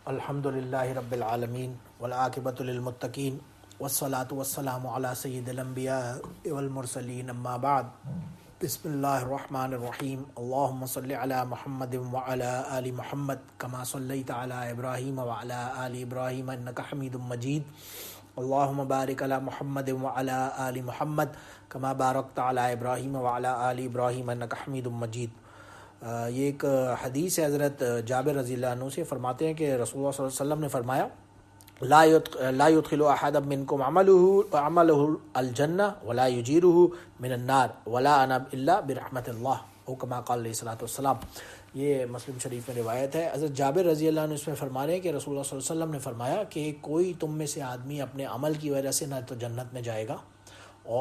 الحمد للہ رب العالمین والعاقبۃ للمتقین والصلاۃ والسلام علی سید الانبیاء والمرسلین اما بعد بسم اللہ الرحمن الرحیم اللہم صلی علی محمد وعلی آل محمد کما صلیت علی ابراہیم وعلی آل ابراہیم انک حمید مجید اللہم بارک علی محمد وعلی آل محمد کما بارکت علی ابراہیم وعلی آل ابراہیم انک حمید مجید۔ یہ ایک حدیث ہے حضرت جابر رضی اللہ عنہ سے، فرماتے ہیں کہ رسول اللہ صلی اللہ علیہ وسلم نے فرمایا لا يدخل احد منکم عمله الجنہ ولا یجیرہ من النار ولا انا الا برحمت اللہ او کما قال علیہ الصلوۃ والسلام۔ یہ مسلم شریف میں روایت ہے۔ حضرت جابر رضی اللہ عنہ اس میں فرما رہے ہیں کہ رسول اللہ صلی اللہ علیہ وسلم نے فرمایا کہ کوئی تم میں سے آدمی اپنے عمل کی وجہ سے نہ تو جنت میں جائے گا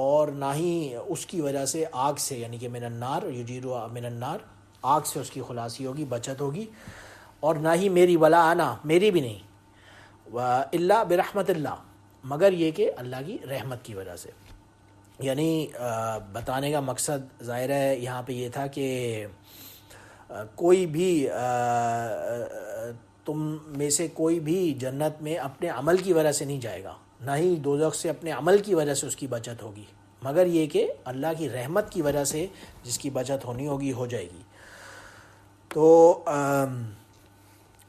اور نہ ہی اس کی وجہ سے آگ سے، یعنی کہ من النار یجیر من النار، آگ سے اس کی خلاصی ہوگی، بچت ہوگی، اور نہ ہی میری ولا انا، میری بھی نہیں، الا برحمت اللہ، مگر یہ کہ اللہ کی رحمت کی وجہ سے۔ یعنی بتانے کا مقصد ظاہر ہے یہاں پہ یہ تھا کہ کوئی بھی تم میں سے کوئی بھی جنت میں اپنے عمل کی وجہ سے نہیں جائے گا، نہ ہی دوزخ سے اپنے عمل کی وجہ سے اس کی بچت ہوگی، مگر یہ کہ اللہ کی رحمت کی وجہ سے جس کی بچت ہونی ہوگی ہو جائے گی۔ تو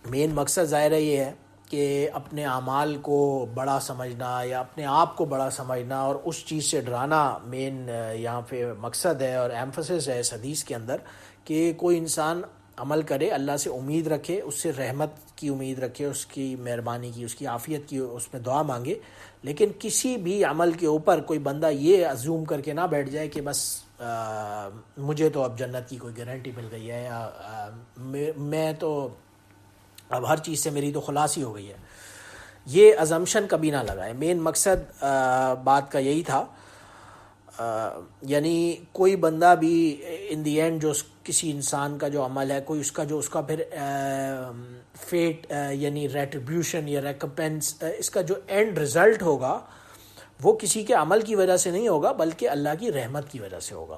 مین مقصد ظاہر ہے یہ ہے کہ اپنے اعمال کو بڑا سمجھنا یا اپنے آپ کو بڑا سمجھنا اور اس چیز سے ڈرانا مین یہاں پہ مقصد ہے اور ایمفسس ہے اس حدیث کے اندر، کہ کوئی انسان عمل کرے، اللہ سے امید رکھے، اس سے رحمت کی امید رکھے، اس کی مہربانی کی، اس کی عافیت کی، اس میں دعا مانگے، لیکن کسی بھی عمل کے اوپر کوئی بندہ یہ ازیوم کر کے نہ بیٹھ جائے کہ بس مجھے تو اب جنت کی کوئی گارنٹی مل گئی ہے، یا میں تو اب ہر چیز سے میری تو خلاصی ہو گئی ہے، یہ ازمپشن کبھی نہ لگائے۔ مین مقصد بات کا یہی تھا، یعنی کوئی بندہ بھی ان دی اینڈ جو کسی انسان کا جو عمل ہے، کوئی اس کا پھر فیٹ یعنی ریٹریبیوشن یا ریکمپینس، اس کا جو اینڈ رزلٹ ہوگا وہ کسی کے عمل کی وجہ سے نہیں ہوگا بلکہ اللہ کی رحمت کی وجہ سے ہوگا۔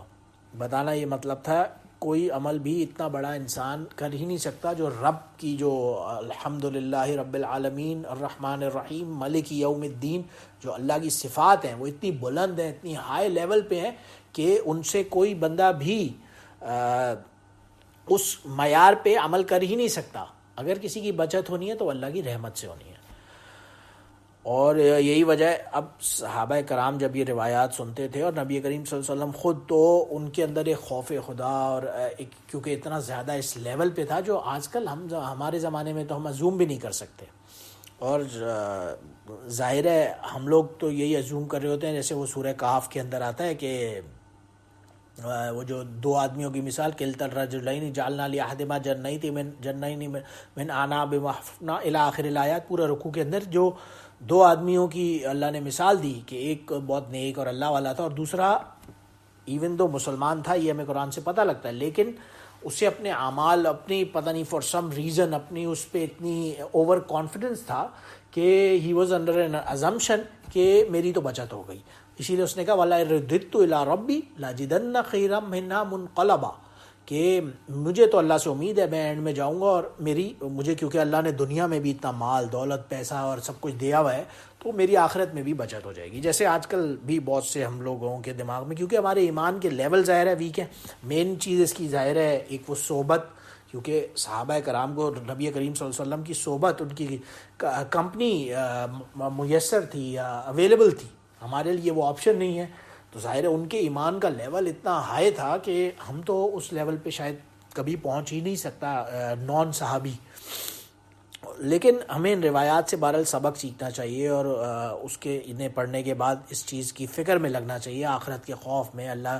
بتانا یہ مطلب تھا کوئی عمل بھی اتنا بڑا انسان کر ہی نہیں سکتا جو رب کی، جو الحمدللہ رب العالمین الرحمن الرحیم مالک یوم الدین، جو اللہ کی صفات ہیں وہ اتنی بلند ہیں، اتنی ہائی لیول پہ ہیں کہ ان سے کوئی بندہ بھی اس معیار پہ عمل کر ہی نہیں سکتا۔ اگر کسی کی بچت ہونی ہے تو اللہ کی رحمت سے ہونی ہے۔ اور یہی وجہ ہے، اب صحابہ کرام جب یہ روایات سنتے تھے اور نبی کریم صلی اللہ علیہ وسلم خود، تو ان کے اندر ایک خوف خدا اور کیونکہ اتنا زیادہ اس لیول پہ تھا جو آج کل ہمارے زمانے میں تو ہم ازوم بھی نہیں کر سکتے۔ اور ظاہر ہے ہم لوگ تو یہی ازوم کر رہے ہوتے ہیں، جیسے وہ سورہ کہف کے اندر آتا ہے کہ وہ جو دو آدمیوں کی مثال، کلتا الرجلین جعلنا لأحدہما جنتین من اعناب وحفظنا الی آخر الآیات، پورا رکوع کے اندر جو دو آدمیوں کی اللہ نے مثال دی کہ ایک بہت نیک اور اللہ والا تھا اور دوسرا ایون دو مسلمان تھا، یہ ہمیں قرآن سے پتہ لگتا ہے، لیکن اسے اپنے اعمال، اپنی پتہ نہیں فار سم ریزن، اپنی اس پہ اتنی اوور کانفیڈنس تھا کہ he was under an assumption کہ میری تو بچت ہو گئی، اسی لیے اس نے کہا وَلَا رُدِدتُّ إِلَىٰ رَبِّي لَأَجِدَنَّ خَيْرًا مِنْهَا مُنْقَلَبًا، کہ مجھے تو اللہ سے امید ہے میں اینڈ میں جاؤں گا، اور مجھے کیونکہ اللہ نے دنیا میں بھی اتنا مال دولت پیسہ اور سب کچھ دیا ہوا ہے تو میری آخرت میں بھی بچت ہو جائے گی۔ جیسے آج کل بھی بہت سے ہم لوگوں کے دماغ میں، کیونکہ ہمارے ایمان کے لیول ظاہر ہے ویک ہیں، مین چیز اس کی ظاہر ہے ایک وہ صحبت، کیونکہ صحابہ کرام کو نبی کریم صلی اللہ علیہ وسلم کی صحبت، ان کی کمپنی میسر تھی یا اویلیبل تھی، ہمارے لیے وہ آپشن نہیں ہے، تو ظاہر ہے ان کے ایمان کا لیول اتنا ہائی تھا کہ ہم تو اس لیول پہ شاید کبھی پہنچ ہی نہیں سکتا نان صحابی۔ لیکن ہمیں ان روایات سے بہرحال سبق سیکھنا چاہیے اور اس کے انہیں پڑھنے کے بعد اس چیز کی فکر میں لگنا چاہیے، آخرت کے خوف میں، اللہ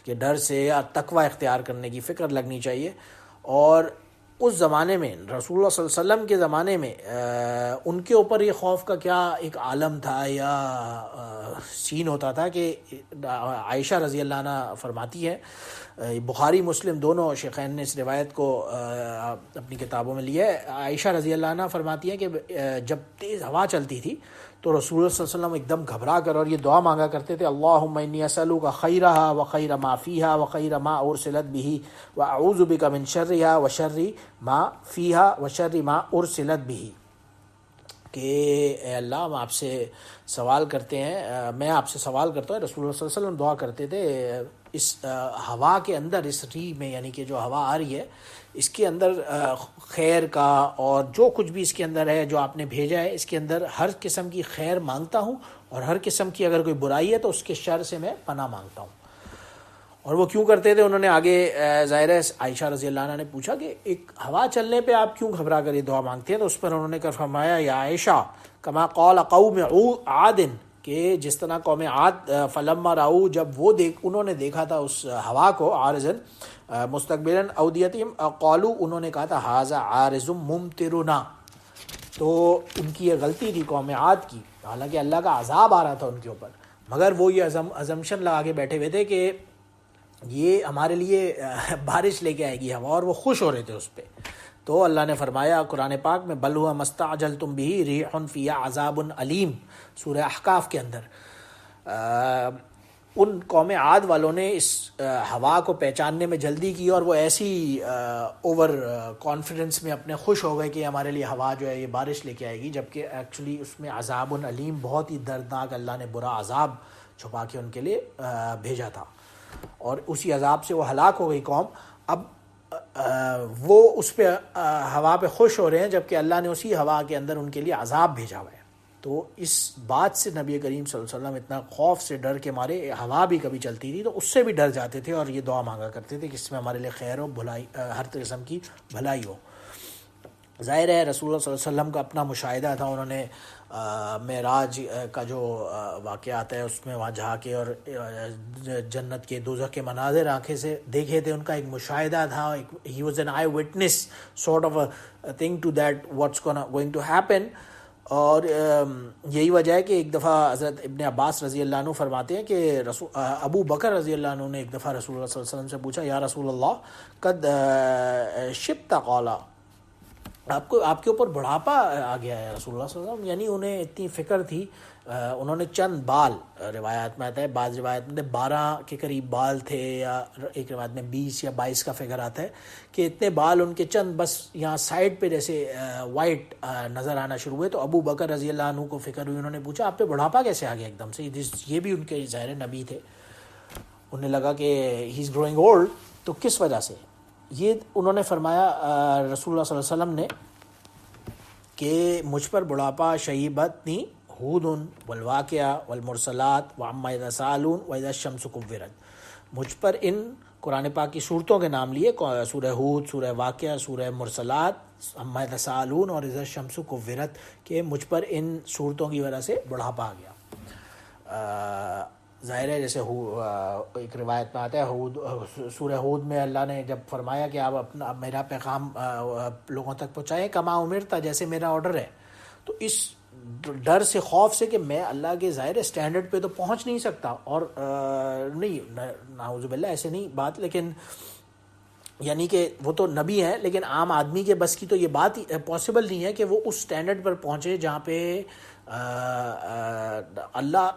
کے ڈر سے یا تقوی اختیار کرنے کی فکر لگنی چاہیے۔ اور اس زمانے میں رسول اللہ صلی اللہ علیہ وسلم کے زمانے میں ان کے اوپر یہ خوف کا کیا ایک عالم تھا یا سین ہوتا تھا کہ عائشہ رضی اللہ عنہ فرماتی ہے، بخاری مسلم دونوں شیخین نے اس روایت کو اپنی کتابوں میں لیا ہے، عائشہ رضی اللہ عنہ فرماتی ہے کہ جب تیز ہوا چلتی تھی تو رسول اللہ صلی اللہ علیہ وسلم ایک دم گھبرا کر اور یہ دعا مانگا کرتے تھے، اللہم انی اسألک خیرہا وخیر ما فیہا وخیر ما ارسلت بہ واعوذ بک من شرہا وشر ما فیہا وشر ما ارسلت بہ۔ کہ اے اللہ ہم آپ سے سوال کرتے ہیں، میں آپ سے سوال کرتا ہوں. رسول اللہ صلی اللہ علیہ وسلم دعا کرتے تھے اس ہوا کے اندر، اس ری میں، یعنی کہ جو ہوا آ رہی ہے اس کے اندر خیر کا، اور جو کچھ بھی اس کے اندر ہے جو آپ نے بھیجا ہے اس کے اندر ہر قسم کی خیر مانگتا ہوں، اور ہر قسم کی اگر کوئی برائی ہے تو اس کے شر سے میں پناہ مانگتا ہوں. اور وہ کیوں کرتے تھے انہوں نے آگے ظاہر ہے عائشہ رضی اللہ عنہ نے پوچھا کہ ایک ہوا چلنے پہ آپ کیوں گھبرا کر یہ دعا مانگتے ہیں؟ تو اس پر انہوں نے فرمایا یا عائشہ کما قال قوم عاد، کہ جس طرح قوم عاد فلما راؤ، جب وہ انہوں نے دیکھا تھا اس ہوا کو، عارضن مستقبلا اودیتہم قالوا، انہوں نے کہا تھا ھذا عارض ممطرنا. تو ان کی یہ غلطی تھی قوم عاد کی، حالانکہ اللہ کا عذاب آ رہا تھا ان کے اوپر، مگر وہ یہ ازمپشن لگا کے بیٹھے ہوئے تھے کہ یہ ہمارے لیے بارش لے کے آئے گی ہوا، اور وہ خوش ہو رہے تھے اس پہ. تو اللہ نے فرمایا قرآن پاک میں بل ہوا مستعجلتم بہ ریح فیہا عذاب علیم، سورہ احقاف کے اندر. ان قوم عاد والوں نے اس ہوا کو پہچاننے میں جلدی کی، اور وہ ایسی اوور کانفیڈنس میں اپنے خوش ہو گئے کہ ہمارے لیے ہوا جو ہے یہ بارش لے کے آئے گی، جبکہ ایکچولی اس میں عذاب علیم، بہت ہی دردناک اللہ نے برا عذاب چھپا کے ان کے لیے بھیجا تھا، اور اسی عذاب سے وہ ہلاک ہو گئی قوم. اب وہ اس پہ ہوا پہ خوش ہو رہے ہیں، جبکہ اللہ نے اسی ہوا کے اندر ان کے لیے عذاب بھیجا ہوا ہے. تو اس بات سے نبی کریم صلی اللہ علیہ وسلم اتنا خوف سے ڈر کے مارے، ہوا بھی کبھی چلتی تھی تو اس سے بھی ڈر جاتے تھے، اور یہ دعا مانگا کرتے تھے کہ اس میں ہمارے لیے خیر ہو، بھلائی، ہر قسم کی بھلائی ہو. ظاہر ہے رسول اللہ صلی اللہ علیہ وسلم کا اپنا مشاہدہ تھا، انہوں نے معراج کا جو واقعات ہے اس میں وہاں جا کے اور جنت کے دوزخ کے مناظر آنکھیں سے دیکھے تھے، ان کا ایک مشاہدہ تھا، he was an eyewitness sort of a thing to that what's going to happen. اور یہی وجہ ہے کہ ایک دفعہ حضرت ابن عباس رضی اللہ عنہ فرماتے ہیں کہ ابو بکر رضی اللہ عنہ نے ایک دفعہ رسول اللہ صلی اللہ علیہ وسلم سے پوچھا یا رسول اللہ قد شبت قالا، آپ کے اوپر بڑھاپا آ گیا ہے رسول اللہ صلی اللہ علیہ وسلم. یعنی انہیں اتنی فکر تھی، انہوں نے چند بال، روایات میں آتا ہے، بعض روایت میں 12 کے قریب بال تھے، یا ایک روایت میں 20 یا 22 کا فگر آتا ہے کہ اتنے بال ان کے چند بس یہاں سائڈ پہ جیسے وائٹ نظر آنا شروع ہوئے. تو ابو بکر رضی اللہ عنہ کو فکر ہوئی، انہوں نے پوچھا آپ پہ بڑھاپا کیسے آ گیا ایک دم سے؟ یہ بھی ان کے ظاہر نبی تھے، انہیں لگا کہ ہی از گروئنگ اولڈ، تو کس وجہ سے؟ یہ انہوں نے فرمایا رسول اللہ صلی اللہ علیہ وسلم نے کہ مجھ پر بڑھاپا شیبتنی ہود والواقعہ والمرسلات وعما یتساءلون واذا الشمس کورت، مجھ پر ان قرآن پاک کی صورتوں کے نام لیے، سورہ ہود، سورہ واقعہ، سورہ مرسلات، عما یتساءلون اور اذا الشمس کورت، کہ مجھ پر ان صورتوں کی وجہ سے بڑھاپا آ گیا. ظاہر ہے جیسے ایک روایت میں آتا ہے سورہ ہود میں اللہ نے جب فرمایا کہ آپ میرا پیغام لوگوں تک پہنچائیں کما امرتا، جیسے میرا آرڈر ہے، تو اس ڈر سے، خوف سے کہ میں اللہ کے ظاہر اسٹینڈرڈ پہ تو پہنچ نہیں سکتا، اور نہیں نعوذ باللہ ایسے نہیں بات، لیکن یعنی کہ وہ تو نبی ہیں، لیکن عام آدمی کے بس کی تو یہ بات پاسبل نہیں ہے کہ وہ اس اسٹینڈرڈ پر پہنچے جہاں پہ اللہ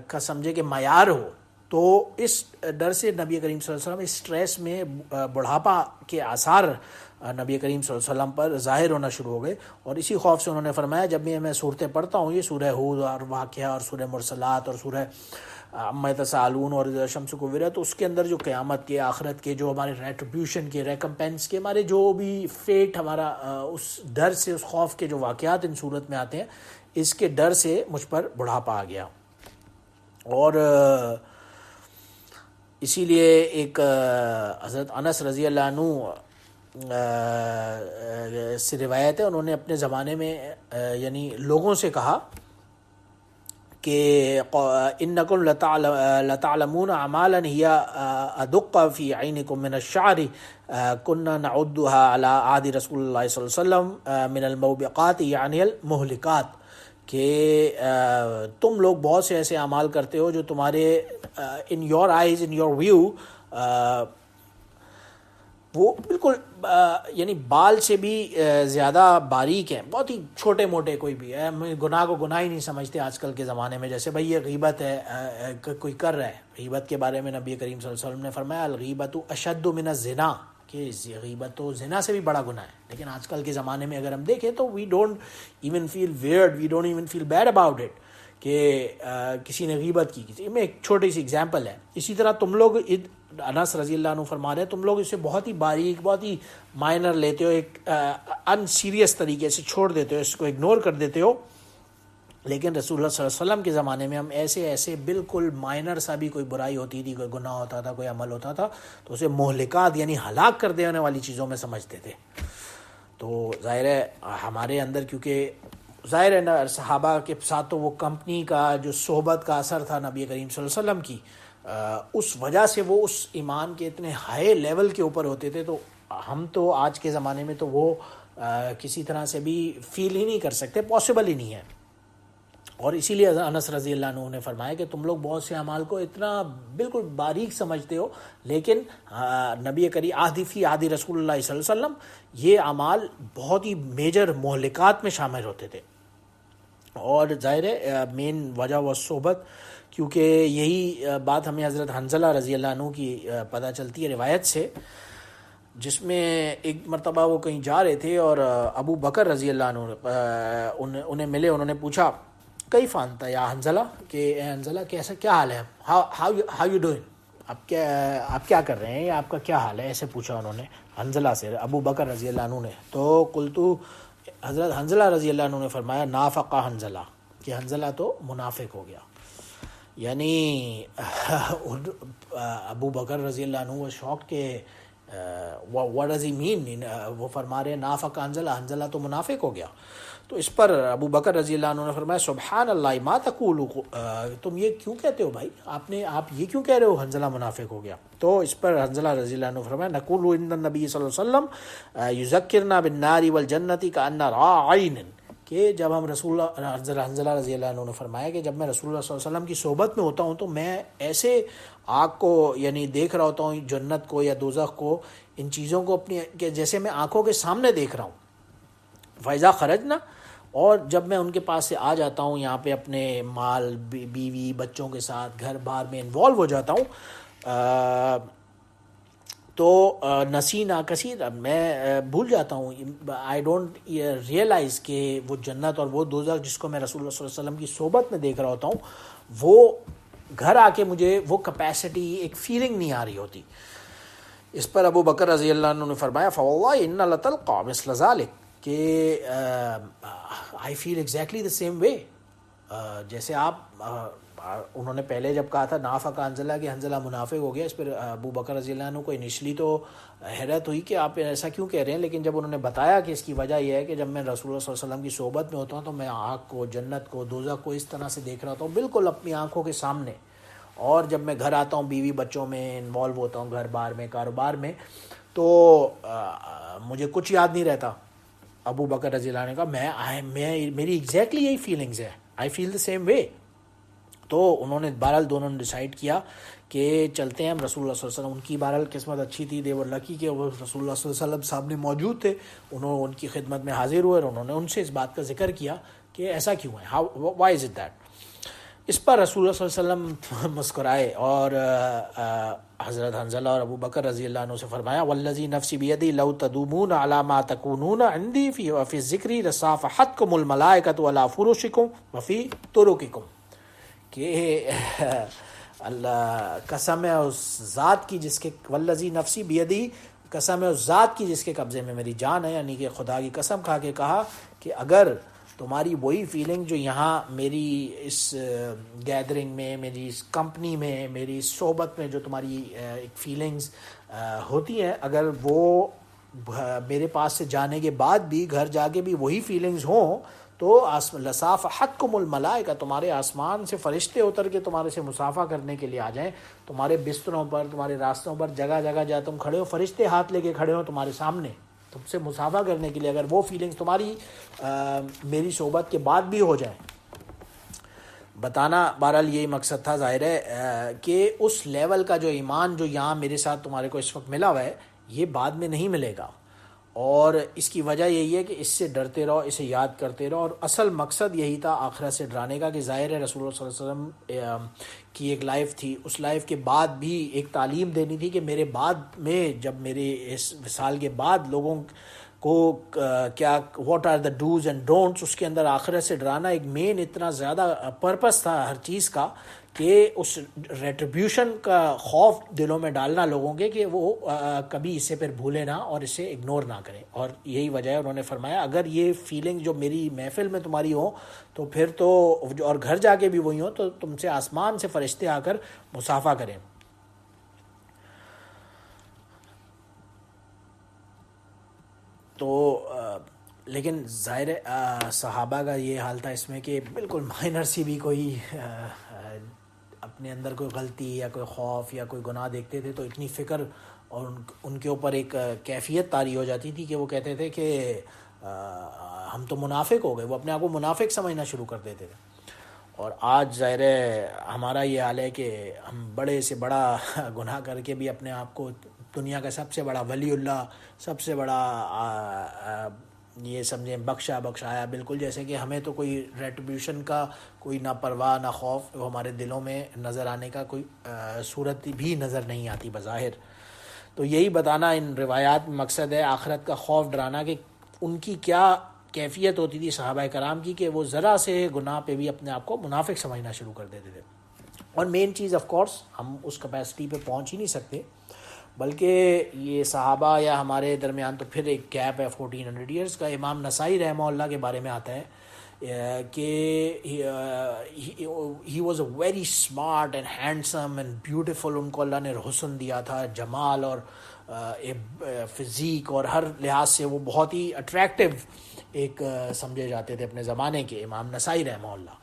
کا سمجھے کہ معیار ہو. تو اس ڈر سے نبی کریم صلی اللہ علیہ وسلم اس سٹریس میں بڑھاپا کے آثار نبی کریم صلی اللہ علیہ وسلم پر ظاہر ہونا شروع ہو گئے، اور اسی خوف سے انہوں نے فرمایا جب بھی میں صورتیں پڑھتا ہوں، یہ سورہ ہود اور واقعہ اور سورہ مرسلات اور سورہ عما یتساءلون اور شمس کورت، تو اس کے اندر جو قیامت کے، آخرت کے، جو ہمارے ریٹریبیوشن کے، ریکمپینس کے، ہمارے جو بھی فیٹ ہمارا اس ڈر سے، اس خوف کے جو واقعات ان صورت میں آتے ہیں، اس کے ڈر سے مجھ پر بڑھاپا آ گیا. اور اسی لیے ایک حضرت انس رضی اللہ عنہ سے روایت ہے، انہوں نے اپنے زمانے میں یعنی لوگوں سے کہا کہ انکم لتعلمون اعمالا ہی ادق فی عینکم من الشعر کنا نعدها علی عہد رسول اللہ صلی اللہ علیہ وسلم من الموبقات یعنی المہلکات، کہ تم لوگ بہت سے ایسے اعمال کرتے ہو جو تمہارے in your eyes, in your view, وہ بالکل یعنی بال سے بھی زیادہ باریک ہیں، بہت ہی چھوٹے موٹے. کوئی بھی ہے، گناہ کو گناہ ہی نہیں سمجھتے آج کل کے زمانے میں. جیسے بھائی یہ غیبت ہے، کوئی کر رہا ہے، غیبت کے بارے میں نبی کریم صلی اللہ علیہ وسلم نے فرمایا الغیبت اشد من الزنا، کہ غیبت تو زنا سے بھی بڑا گناہ ہے. لیکن آج کل کے زمانے میں اگر ہم دیکھیں تو we don't even feel weird, we don't even feel bad about it کہ کسی نے غیبت کی. میں ایک چھوٹی سی اگزامپل ہے. اسی طرح تم لوگ, انس رضی اللہ عنہ فرما رہے ہیں, تم لوگ اسے بہت ہی باریک, بہت ہی مائنر لیتے ہو, ایک ان سیریس طریقے سے چھوڑ دیتے ہو, اس کو اگنور کر دیتے ہو. لیکن رسول اللہ صلی اللہ علیہ وسلم کے زمانے میں ہم ایسے بالکل مائنر سا بھی کوئی برائی ہوتی تھی, کوئی گناہ ہوتا تھا, کوئی عمل ہوتا تھا, تو اسے مہلکات یعنی ہلاک کر دینے والی چیزوں میں سمجھتے تھے. تو ظاہر ہے ہمارے اندر, کیونکہ ظاہر ہے نا صحابہ کے ساتھ تو وہ کمپنی کا جو صحبت کا اثر تھا نبی کریم صلی اللہ علیہ وسلم کی, اس وجہ سے وہ اس ایمان کے اتنے ہائی لیول کے اوپر ہوتے تھے. تو ہم تو آج کے زمانے میں تو وہ کسی طرح سے بھی فیل ہی نہیں کر سکتے, پاسبل ہی نہیں ہے. اور اسی لیے انس رضی اللہ عنہ نے فرمایا کہ تم لوگ بہت سے اعمال کو اتنا بالکل باریک سمجھتے ہو, لیکن نبی کریم عہدی رسول اللہ صلی اللہ علیہ وسلم یہ اعمال بہت ہی میجر مہلکات میں شامل ہوتے تھے. اور ظاہر ہے مین وجہ وہ صحبت, کیونکہ یہی بات ہمیں حضرت حنظلہ رضی اللہ عنہ کی پتہ چلتی ہے روایت سے, جس میں ایک مرتبہ وہ کہیں جا رہے تھے اور ابو بکر رضی اللہ عنہ انہیں ملے. انہوں نے پوچھا کئی فانتا یا حنظلہ, کہ اے حنظلہ کیسا, کیا حال ہے, ہاؤ یو ڈوئنگ, آپ کیا کر رہے ہیں, یا آپ کا کیا حال ہے, ایسے پوچھا انہوں نے حنظلہ سے, ابو بکر رضی اللہ عنہ نے. تو قلتو, حضرت حنظلہ رضی اللہ عنہ نے فرمایا نافق حنظلہ, کہ حنظلہ تو منافق ہو گیا. یعنی ابو بکر رضی اللہ عنہ وہ شوق کہ what does he mean, وہ فرما رہے ہیں نافق حنظلہ, حنظلہ تو منافق ہو گیا. تو اس پر ابو بکر رضی اللہ عنہ نے فرمایا سبحان اللہ ما تقول, تم یہ کیوں کہتے ہو بھائی, آپ یہ کیوں کہہ رہے ہو حنظلہ منافق ہو گیا. تو اس پر حنظلہ رضی اللہ عنہ نے فرمایا نقول ان النبی صلی اللہ علیہ وسلم یذکرنا بالنار والجنۃ کأن راعین, کہ جب ہم حنظلہ رضی اللہ عنہ نے فرمایا کہ جب میں رسول اللہ صلی اللہ علیہ وسلم کی صحبت میں ہوتا ہوں تو میں ایسے آگ کو یعنی دیکھ رہا ہوتا ہوں, جنت کو یا دوزخ کو, ان چیزوں کو اپنی, کہ جیسے میں آنکھوں کے سامنے دیکھ رہا ہوں. فائزہ خرجنا, اور جب میں ان کے پاس سے آ جاتا ہوں یہاں پہ اپنے مال, بیوی, بچوں کے ساتھ گھر بار میں انوالو ہو جاتا ہوں, تو نسینا کثیر, میں بھول جاتا ہوں, آئی ڈونٹ ریئلائز کہ وہ جنت اور وہ دوزخ جس کو میں رسول اللہ صلی اللہ علیہ وسلم کی صحبت میں دیکھ رہا ہوتا ہوں, وہ گھر آ کے مجھے وہ کیپیسٹی, ایک فیلنگ نہیں آ رہی ہوتی. اس پر ابو بکر رضی اللہ عنہ نے فرمایا فواللہ ان لتلقى مثل ذلك, کہ آئی فیل ایگزیکٹلی دا سیم وے, جیسے آپ, انہوں نے پہلے جب کہا تھا نافق حنظلہ کہ حنظلہ منافق ہو گیا, اس پر ابو بکر رضی اللہ عنہ کو انیشلی تو حیرت ہوئی کہ آپ ایسا کیوں کہہ رہے ہیں, لیکن جب انہوں نے بتایا کہ اس کی وجہ یہ ہے کہ جب میں رسول اللہ صلی اللہ علیہ وسلم کی صحبت میں ہوتا ہوں تو میں آگ کو, جنت کو, دوزخ کو اس طرح سے دیکھ رہا ہوتا ہوں بالکل اپنی آنکھوں کے سامنے, اور جب میں گھر آتا ہوں بیوی بچوں میں انوالو ہوتا ہوں, گھر بار میں, کاروبار میں, تو مجھے کچھ یاد نہیں رہتا. ابو بکر رضی اللہ عنہ نے کہا میری ایگزیکٹلی یہی فیلنگز ہے, آئی فیل دا سیم وے. تو انہوں نے بہرحال دونوں نے ڈیسائیڈ کیا کہ چلتے ہیں ہم رسول اللہ صلی اللہ علیہ وسلم. ان کی بہرحال قسمت اچھی تھی, دے ور لکی کہ وہ رسول اللہ صلی اللہ علیہ وسلم سامنے موجود تھے, انہوں ان کی خدمت میں حاضر ہوئے اور انہوں نے ان سے اس بات کا ذکر کیا کہ ایسا کیوں ہے, وائی از اٹ دیٹ. اس پر رسول اللہ صلی اللہ علیہ وسلم مسکرائے اور حضرت حنظلہ اور ابو بکر رضی اللہ عنہ سے فرمایا والذی نفسی بیدی لو تدومون علی ما تکونون عندی فی الذکر لصافحتکم الملائکۃ علی فرشکم وفی طرقکم, کہ اللہ قسم ہے اس ذات کی جس کے, والذی نفسی بیدی, قسم ہے اس ذات کی جس کے قبضے میں میری جان ہے, یعنی کہ خدا کی قسم کھا کے کہا کہ اگر تمہاری وہی فیلنگ جو یہاں میری اس گیدرنگ میں, میری اس کمپنی میں, میری اس صحبت میں جو تمہاری ایک فیلنگز ہوتی ہیں, اگر وہ میرے پاس سے جانے کے بعد بھی گھر جا کے بھی وہی فیلنگز ہوں, تو لصافحتکم الملائکہ, تمہارے آسمان سے فرشتے اتر کے تمہارے سے مصافحہ کرنے کے لیے آ جائیں, تمہارے بستروں پر, تمہارے راستوں پر, جگہ جگہ جہاں تم کھڑے ہو فرشتے ہاتھ لے کے کھڑے ہوں تمہارے سامنے تم سے مصافحہ کرنے کے لیے, اگر وہ فیلنگز تمہاری میری صحبت کے بعد بھی ہو جائیں. بتانا بہرحال یہی مقصد تھا. ظاہر ہے کہ اس لیول کا جو ایمان جو یہاں میرے ساتھ تمہارے کو اس وقت ملا ہوا ہے, یہ بعد میں نہیں ملے گا, اور اس کی وجہ یہی ہے کہ اس سے ڈرتے رہو، اسے یاد کرتے رہو، اور اصل مقصد یہی تھا آخرت سے ڈرانے کا، کہ ظاہر ہے رسول اللہ صلی اللہ علیہ وسلم کی ایک لائف تھی، اس لائف کے بعد بھی ایک تعلیم دینی تھی کہ میرے بعد میں، جب میرے اس وصال کے بعد لوگوں کو کیا what are the do's and don'ts, اس کے اندر آخرت سے ڈرانا ایک مین اتنا زیادہ پرپس تھا ہر چیز کا، کہ اس ریٹریبیوشن کا خوف دلوں میں ڈالنا لوگوں کے، کہ وہ کبھی اسے پھر بھولے نہ اور اسے اگنور نہ کریں. اور یہی وجہ ہے انہوں نے فرمایا اگر یہ فیلنگ جو میری محفل میں تمہاری ہو تو پھر تو، اور گھر جا کے بھی وہی ہو، تو تم سے آسمان سے فرشتے آ کر مصافحہ کریں. تو لیکن ظاہر صحابہ کا یہ حال تھا اس میں کہ بالکل مائنر سی بھی کوئی اپنے اندر کوئی غلطی یا کوئی خوف یا کوئی گناہ دیکھتے تھے تو اتنی فکر اور ان کے اوپر ایک کیفیت طاری ہو جاتی تھی کہ وہ کہتے تھے کہ ہم تو منافق ہو گئے. وہ اپنے آپ کو منافق سمجھنا شروع کر دیتے تھے. اور آج ظاہر ہے ہمارا یہ حال ہے کہ ہم بڑے سے بڑا گناہ کر کے بھی اپنے آپ کو دنیا کا سب سے بڑا ولی اللہ، سب سے بڑا یہ سمجھیں بخشایا، بالکل جیسے کہ ہمیں تو کوئی ریٹریبیوشن کا کوئی نہ پرواہ نہ خوف ہمارے دلوں میں نظر آنے کا کوئی صورت بھی نظر نہیں آتی بظاہر. تو یہی بتانا ان روایات میں مقصد ہے، آخرت کا خوف ڈرانا، کہ ان کی کیا کیفیت ہوتی تھی صحابہ کرام کی، کہ وہ ذرا سے گناہ پہ بھی اپنے آپ کو منافق سمجھنا شروع کر دیتے تھے. اور مین چیز آف کورس ہم اس کیپیسٹی پہ پہنچ ہی نہیں سکتے، بلکہ یہ صحابہ یا ہمارے درمیان تو پھر ایک گیپ ہے 1400 ایئرس کا. امام نسائی رحمہ اللہ کے بارے میں آتا ہے کہ he was a very smart and handsome and beautiful. ان کو اللہ نے حسن دیا تھا، جمال اور فزیک، اور ہر لحاظ سے وہ بہت ہی اٹریکٹیو ایک سمجھے جاتے تھے اپنے زمانے کے، امام نسائی رحمہ اللہ.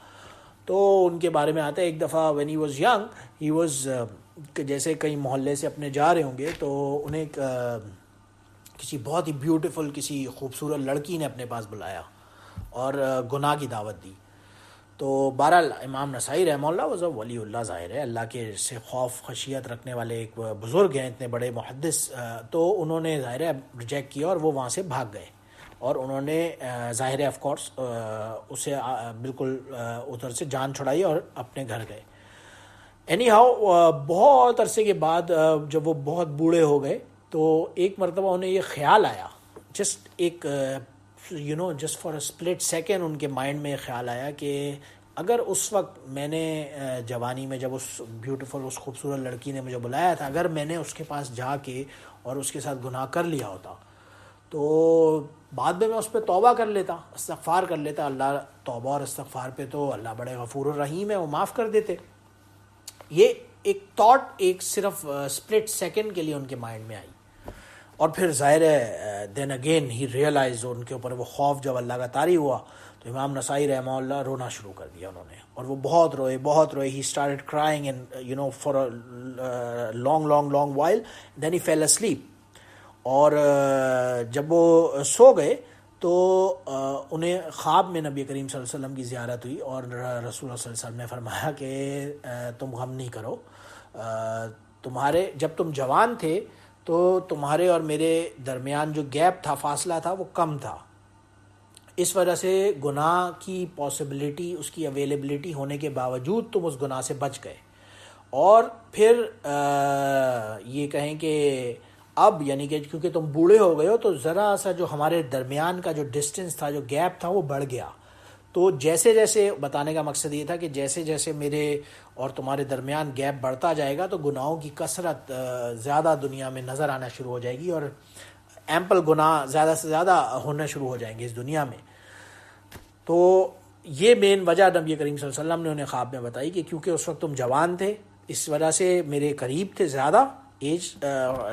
تو ان کے بارے میں آتا ہے ایک دفعہ when he was young, he was کہ جیسے کئی محلے سے اپنے جا رہے ہوں گے تو انہیں کسی بہت ہی بیوٹیفل، کسی خوبصورت لڑکی نے اپنے پاس بلایا اور گناہ کی دعوت دی. تو بہرحال امام نسائی رحمہ اللہ واز اے ولی اللہ، ظاہر ہے اللہ کے سے خوف خشیت رکھنے والے ایک بزرگ ہیں، اتنے بڑے محدث. تو انہوں نے ظاہر ہے ریجیکٹ کیا اور وہ وہاں سے بھاگ گئے، اور انہوں نے ظاہر ہے آف کورس اسے بالکل ادھر سے جان چھڑائی اور اپنے گھر گئے. اینی ہاؤ بہت عرصے کے بعد جب وہ بہت بوڑھے ہو گئے تو ایک مرتبہ انہیں یہ خیال آیا، جسٹ ایک just for a split second in کے مائنڈ میں خیال آیا کہ اگر اس وقت میں نے جوانی میں جب اس بیوٹیفل اس خوبصورت لڑکی نے مجھے بلایا تھا، اگر میں نے اس کے پاس جا کے اور اس کے ساتھ گناہ کر لیا ہوتا تو بعد میں اس پہ توبہ کر لیتا، استغفار کر لیتا. اللہ توبہ اور استغفار پہ تو اللہ بڑے غفور الرحیم ہے، وہ معاف کر دیتے. یہ ایک تھاٹ ایک صرف سپلٹ سیکنڈ کے لیے ان کے مائنڈ میں آئی، اور پھر ظاہر ہے دین اگین ہی ریئلائز، ان کے اوپر وہ خوف جب اللہ کا طاری ہوا تو امام نسائی رحمہ اللہ رونا شروع کر دیا انہوں نے، اور وہ بہت روئے. He started crying and for long while, then he fell asleep. اور جب وہ سو گئے تو انہیں خواب میں نبی کریم صلی اللہ علیہ وسلم کی زیارت ہوئی، اور رسول اللہ صلی اللہ علیہ وسلم نے فرمایا کہ تم غم نہیں کرو، جب تم جوان تھے تو تمہارے اور میرے درمیان جو گیپ تھا، فاصلہ تھا، وہ کم تھا. اس وجہ سے گناہ کی پاسبلٹی، اس کی اویلیبلٹی ہونے کے باوجود تم اس گناہ سے بچ گئے. اور پھر یہ کہیں کہ اب یعنی کہ کیونکہ تم بوڑھے ہو گئے ہو تو ذرا سا جو ہمارے درمیان کا جو ڈسٹنس تھا، جو گیپ تھا، وہ بڑھ گیا. تو جیسے جیسے بتانے کا مقصد یہ تھا کہ جیسے جیسے میرے اور تمہارے درمیان گیپ بڑھتا جائے گا تو گناہوں کی کثرت زیادہ دنیا میں نظر آنا شروع ہو جائے گی، اور ایمپل گناہ زیادہ سے زیادہ ہونا شروع ہو جائیں گے اس دنیا میں. تو یہ مین وجہ نبی کریم صلی اللہ علیہ وسلم نے انہیں خواب میں بتائی کہ کیونکہ اس وقت تم جوان تھے، اس وجہ سے میرے قریب تھے زیادہ ایج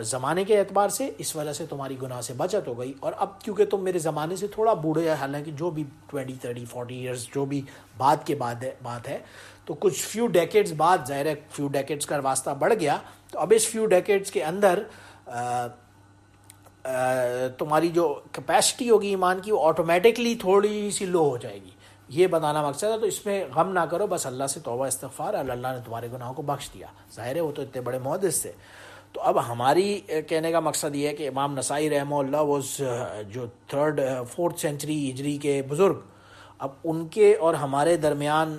زمانے کے اعتبار سے، اس وجہ سے تمہاری گناہ سے بچت ہو گئی. اور اب کیونکہ تم میرے زمانے سے تھوڑا بوڑھے ہیں، حالانکہ جو بھی 20 30 40 ایئرز جو بھی بعد کے بات ہے، تو کچھ فیو ڈیکیڈز بعد ظاہر ہے فیو ڈیکیڈز کا واسطہ بڑھ گیا. تو اب اس فیو ڈیکیڈز کے اندر تمہاری جو کیپیسٹی ہوگی ایمان کی، وہ آٹومیٹکلی تھوڑی سی لو ہو جائے گی. یہ بتانا مقصد ہے. تو اس میں غم نہ کرو، بس اللہ سے توبہ استغفار، اللہ نے تمہارے گناہوں کو بخش دیا. ظاہر ہے وہ تو اتنے بڑے محدث تھے. تو اب ہماری کہنے کا مقصد یہ ہے کہ امام نسائی رحمہ اللہ وہ جو 4th سینچری ہجری کے بزرگ، اب ان کے اور ہمارے درمیان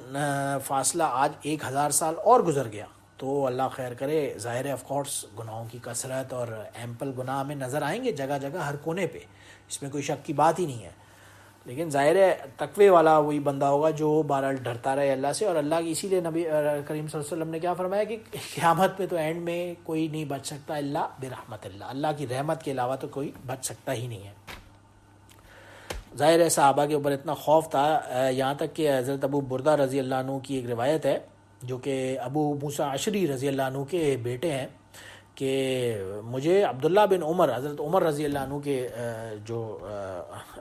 فاصلہ آج 1000 سال اور گزر گیا. تو اللہ خیر کرے. ظاہر ہے آف کورس گناہوں کی کثرت اور ایمپل گناہ ہمیں نظر آئیں گے جگہ جگہ ہر کونے پہ، اس میں کوئی شک کی بات ہی نہیں ہے. لیکن ظاہر ہے تقوی والا وہی بندہ ہوگا جو بہرحال ڈرتا رہے اللہ سے. اور اللہ کی اسی لیے نبی کریم صلی اللہ علیہ وسلم نے کیا فرمایا کہ قیامت میں تو اینڈ میں کوئی نہیں بچ سکتا الا برحمت اللہ، اللہ کی رحمت کے علاوہ تو کوئی بچ سکتا ہی نہیں ہے. ظاہر ہے صحابہ کے اوپر اتنا خوف تھا، یہاں تک کہ حضرت ابو بردہ رضی اللہ عنہ کی ایک روایت ہے جو کہ ابو موسیٰ عشری رضی اللہ عنہ کے بیٹے ہیں، کہ مجھے عبداللہ بن عمر، حضرت عمر رضی اللہ عنہ کے جو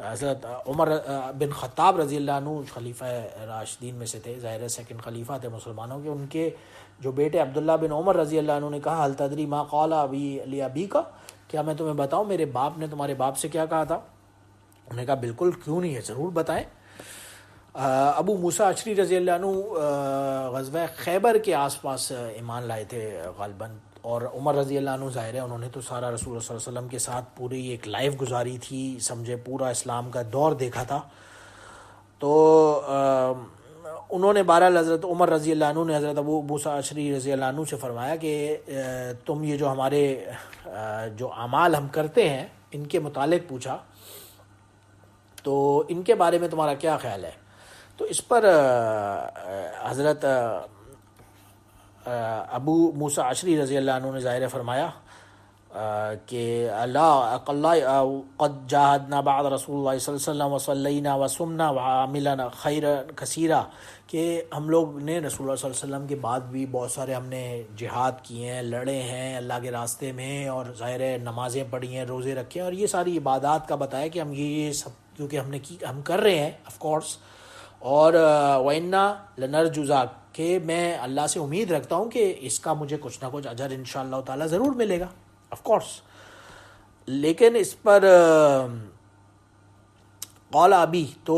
حضرت عمر بن خطاب رضی اللہ عنہ خلیفہ راشدین میں سے تھے، ظاہر ہے سیکنڈ خلیفہ تھے مسلمانوں کے، ان کے جو بیٹے عبداللہ بن عمر رضی اللہ عنہ نے کہا حل تدری ما قال ابی لابی کا، کیا میں تمہیں بتاؤں میرے باپ نے تمہارے باپ سے کیا کہا تھا؟ انہوں نے کہا بالکل، کیوں نہیں ہے، ضرور بتائیں. ابو موسیٰ عشری رضی اللہ عنہ غزوہ خیبر کے آس پاس ایمان لائے تھے غالباً، اور عمر رضی اللہ عنہ ظاہر ہے انہوں نے تو سارا رسول اللہ صلی اللہ علیہ وسلم کے ساتھ پوری ایک لائف گزاری تھی، سمجھے پورا اسلام کا دور دیکھا تھا. تو انہوں نے بہرحال حضرت عمر رضی اللہ عنہ نے حضرت ابو موسیٰ عشری رضی اللہ عنہ سے فرمایا کہ تم یہ جو ہمارے جو اعمال ہم کرتے ہیں ان کے متعلق پوچھا، تو ان کے بارے میں تمہارا کیا خیال ہے؟ تو اس پر حضرت ابو موسیٰ عشری رضی اللہ عنہ نے ظاہر فرمایا کہ قد جاہدنا بعد رسول اللہ صلی اللہ علیہ وسلم وصلینا وصمنا وعملنا خیر کثیرہ، کہ ہم لوگ نے رسول اللہ صلی اللہ علیہ وسلم کے بعد بھی بہت سارے ہم نے جہاد کیے ہیں، لڑے ہیں اللہ کے راستے میں، اور ظاہر ہے نمازیں پڑھی ہیں، روزے رکھے ہیں، اور یہ ساری عبادات کا بتایا کہ ہم یہ سب کیونکہ ہم کر رہے ہیں آف کورس. اور وَإِنَّا لَنَرْجُو ذَاكَ، کہ میں اللہ سے امید رکھتا ہوں کہ اس کا مجھے کچھ نہ کچھ اجر انشاءاللہ تعالیٰ ضرور ملے گا آف کورس. لیکن اس پر قال ابی، تو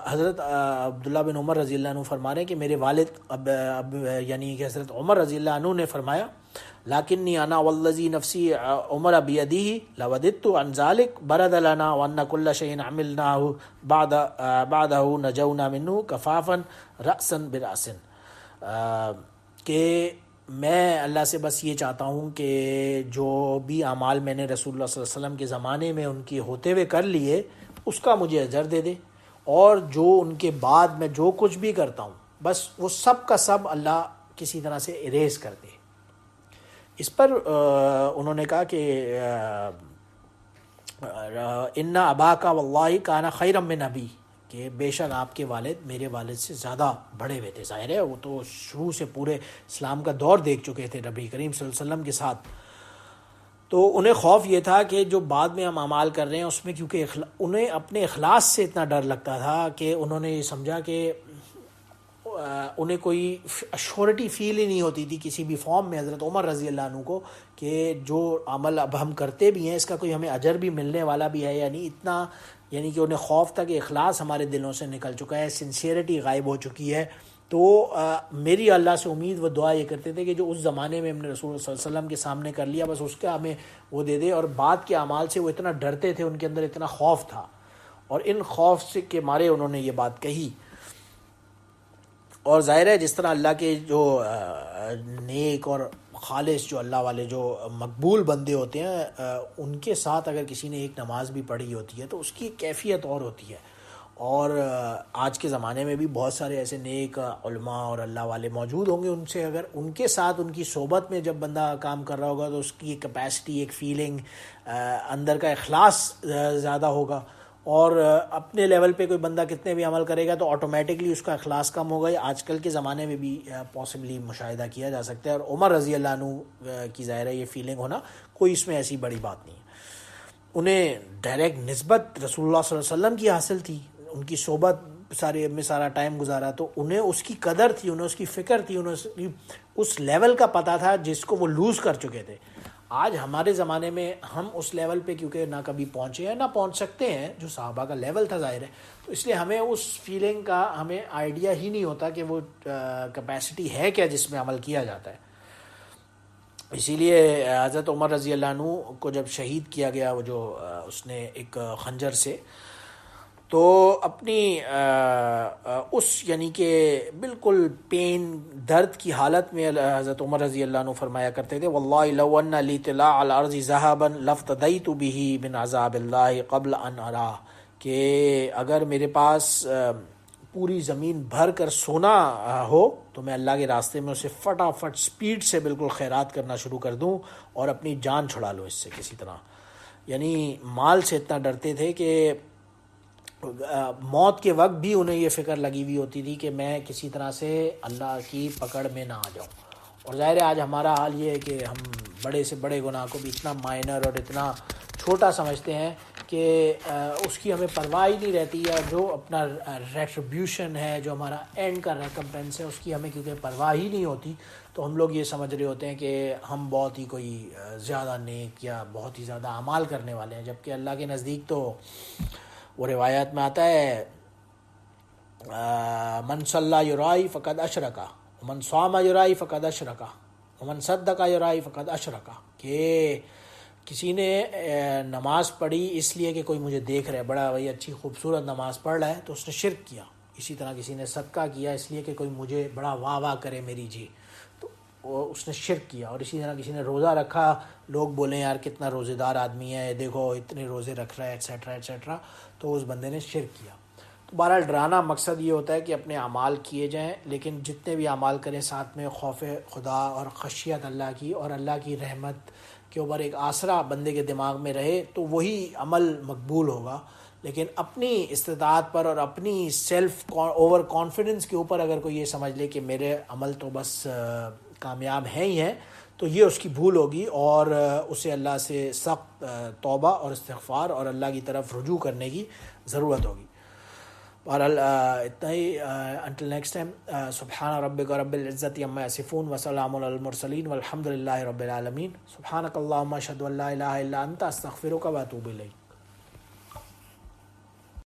حضرت عبداللہ بن عمر رضی اللہ عنہ فرما رہے ہیں کہ میرے والد اب یعنی کہ حضرت عمر رضی اللہ عنہ نے فرمایا لیکنی انا والذی نفسی عمر بیدیہ لوددت عن ذلک برد لنا وان کل شیء عملناه بعدہ نجونا منہ کفافا رأسا برأس، کہ میں اللہ سے بس یہ چاہتا ہوں کہ جو بھی اعمال میں نے رسول اللہ صلی اللہ علیہ وسلم کے زمانے میں ان کے ہوتے ہوئے کر لیے اس کا مجھے اجر دے دے، اور جو ان کے بعد میں جو کچھ بھی کرتا ہوں بس وہ سب کا سب اللہ کسی طرح سے اریز کر دے. اس پر انہوں نے کہا کہ ان اباک واللہ کان خیرا من ابی، کہ بے شک آپ کے والد میرے والد سے زیادہ بڑے ہوئے تھے. ظاہر ہے وہ تو شروع سے پورے اسلام کا دور دیکھ چکے تھے نبی کریم صلی اللہ علیہ وسلم کے ساتھ. تو انہیں خوف یہ تھا کہ جو بعد میں ہم اعمال کر رہے ہیں اس میں، کیونکہ انہیں اپنے اخلاص سے اتنا ڈر لگتا تھا کہ انہوں نے یہ سمجھا کہ انہیں کوئی اشورٹی فیل ہی نہیں ہوتی تھی کسی بھی فارم میں حضرت عمر رضی اللہ عنہ کو کہ جو عمل اب ہم کرتے بھی ہیں اس کا کوئی ہمیں اجر بھی ملنے والا بھی ہے یا نہیں. اتنا یعنی کہ انہیں خوف تھا کہ اخلاص ہمارے دلوں سے نکل چکا ہے، سنسیئرٹی غائب ہو چکی ہے. تو میری اللہ سے امید و دعا یہ کرتے تھے کہ جو اس زمانے میں ہم نے رسول اللہ صلی اللہ علیہ وسلم کے سامنے کر لیا بس اس کا ہمیں وہ دے دے. اور بعد کے اعمال سے وہ اتنا ڈرتے تھے، ان کے اندر اتنا خوف تھا، اور ان خوف سے کے مارے انہوں نے یہ بات کہی. اور ظاہر ہے جس طرح اللہ کے جو نیک اور خالص جو اللہ والے جو مقبول بندے ہوتے ہیں ان کے ساتھ اگر کسی نے ایک نماز بھی پڑھی ہوتی ہے تو اس کی کیفیت اور ہوتی ہے. اور آج کے زمانے میں بھی بہت سارے ایسے نیک علماء اور اللہ والے موجود ہوں گے، ان سے اگر ان کے ساتھ ان کی صحبت میں جب بندہ کام کر رہا ہوگا تو اس کی ایک کیپیسٹی، ایک فیلنگ، اندر کا اخلاص زیادہ ہوگا. اور اپنے لیول پہ کوئی بندہ کتنے بھی عمل کرے گا تو آٹومیٹکلی اس کا اخلاص کم ہوگا. آج کل کے زمانے میں بھی پاسبلی مشاہدہ کیا جا سکتا ہے. اور عمر رضی اللہ عنہ کی ظاہر ہے یہ فیلنگ ہونا کوئی اس میں ایسی بڑی بات نہیں ہے. انہیں ڈائریکٹ نسبت رسول اللہ صلی اللہ علیہ وسلم کی حاصل تھی، ان کی صحبت سارا ٹائم گزارا، تو انہیں اس کی قدر تھی، انہیں اس کی فکر تھی، انہیں اس لیول کا پتہ تھا جس کو وہ لوز کر چکے تھے. آج ہمارے زمانے میں ہم اس لیول پہ کیونکہ نہ کبھی پہنچے ہیں نہ پہنچ سکتے ہیں جو صحابہ کا لیول تھا ظاہر ہے، تو اس لیے ہمیں اس فیلنگ کا ہمیں آئیڈیا ہی نہیں ہوتا کہ وہ کیپیسٹی ہے کیا جس میں عمل کیا جاتا ہے. اسی لیے حضرت عمر رضی اللہ عنہ کو جب شہید کیا گیا، وہ جو اس نے ایک خنجر سے، تو اپنی اس یعنی کہ بالکل پین درد کی حالت میں حضرت عمر رضی اللہ عنہ فرمایا کرتے تھے واللہ لو ان لی طلاع الارض ذهبا لافتدیت به من عذاب اللہ قبل ان اراه، کہ اگر میرے پاس پوری زمین بھر کر سونا ہو تو میں اللہ کے راستے میں اسے فٹافٹ سپیڈ سے بالکل خیرات کرنا شروع کر دوں اور اپنی جان چھڑا لوں اس سے کسی طرح. یعنی مال سے اتنا ڈرتے تھے کہ موت کے وقت بھی انہیں یہ فکر لگی ہوئی ہوتی تھی کہ میں کسی طرح سے اللہ کی پکڑ میں نہ آ جاؤں. اور ظاہر ہے آج ہمارا حال یہ ہے کہ ہم بڑے سے بڑے گناہ کو بھی اتنا مائنر اور اتنا چھوٹا سمجھتے ہیں کہ اس کی ہمیں پرواہ ہی نہیں رہتی، یا جو اپنا ریٹریبیوشن ہے، جو ہمارا اینڈ کا ریکمپنس ہے، اس کی ہمیں کیونکہ پرواہ ہی نہیں ہوتی، تو ہم لوگ یہ سمجھ رہے ہوتے ہیں کہ ہم بہت ہی کوئی زیادہ نیک یا بہت ہی زیادہ اعمال کرنے والے ہیں، جبکہ اللہ کے نزدیک تو وہ روایات میں آتا ہے من صلی یرائی فقد اشرکا ومن صام یرائی فقد اشرکا ومن صدق یرائی فقد اشرکا، کہ کسی نے نماز پڑھی اس لیے کہ کوئی مجھے دیکھ رہا ہے، بڑا بھائی اچھی خوبصورت نماز پڑھ رہا ہے، تو اس نے شرک کیا. اسی طرح کسی نے صدقہ کیا اس لیے کہ کوئی مجھے بڑا واہ واہ کرے میری جی، تو وہ اس نے شرک کیا. اور اسی طرح کسی نے روزہ رکھا، لوگ بولیں یار کتنا روزے دار آدمی ہے، دیکھو اتنے روزے رکھ رہا ہے ایٹسیٹرا ایٹسیٹرا، تو اس بندے نے شرک کیا. تو بہرحال ڈرانا مقصد یہ ہوتا ہے کہ اپنے اعمال کیے جائیں، لیکن جتنے بھی اعمال کریں ساتھ میں خوف خدا اور خشیت اللہ کی اور اللہ کی رحمت کے اوپر ایک آسرا بندے کے دماغ میں رہے، تو وہی عمل مقبول ہوگا. لیکن اپنی استطاعت پر اور اپنی سیلف اوور کانفیڈنس کے اوپر اگر کوئی یہ سمجھ لے کہ میرے عمل تو بس کامیاب ہیں ہی ہیں، تو یہ اس کی بھول ہوگی، اور اسے اللہ سے سخت توبہ اور استغفار اور اللہ کی طرف رجوع کرنے کی ضرورت ہوگی. بہرحال اتنا ہی. انٹل نیکسٹ ٹائم، سبحان ربک رب العزت عما یصفون وسلام علی المرسلین والحمد للہ رب العالمین. سبحانک اللہم اشہد ان لا الہ الا انت استغفرک و اتوب الیک.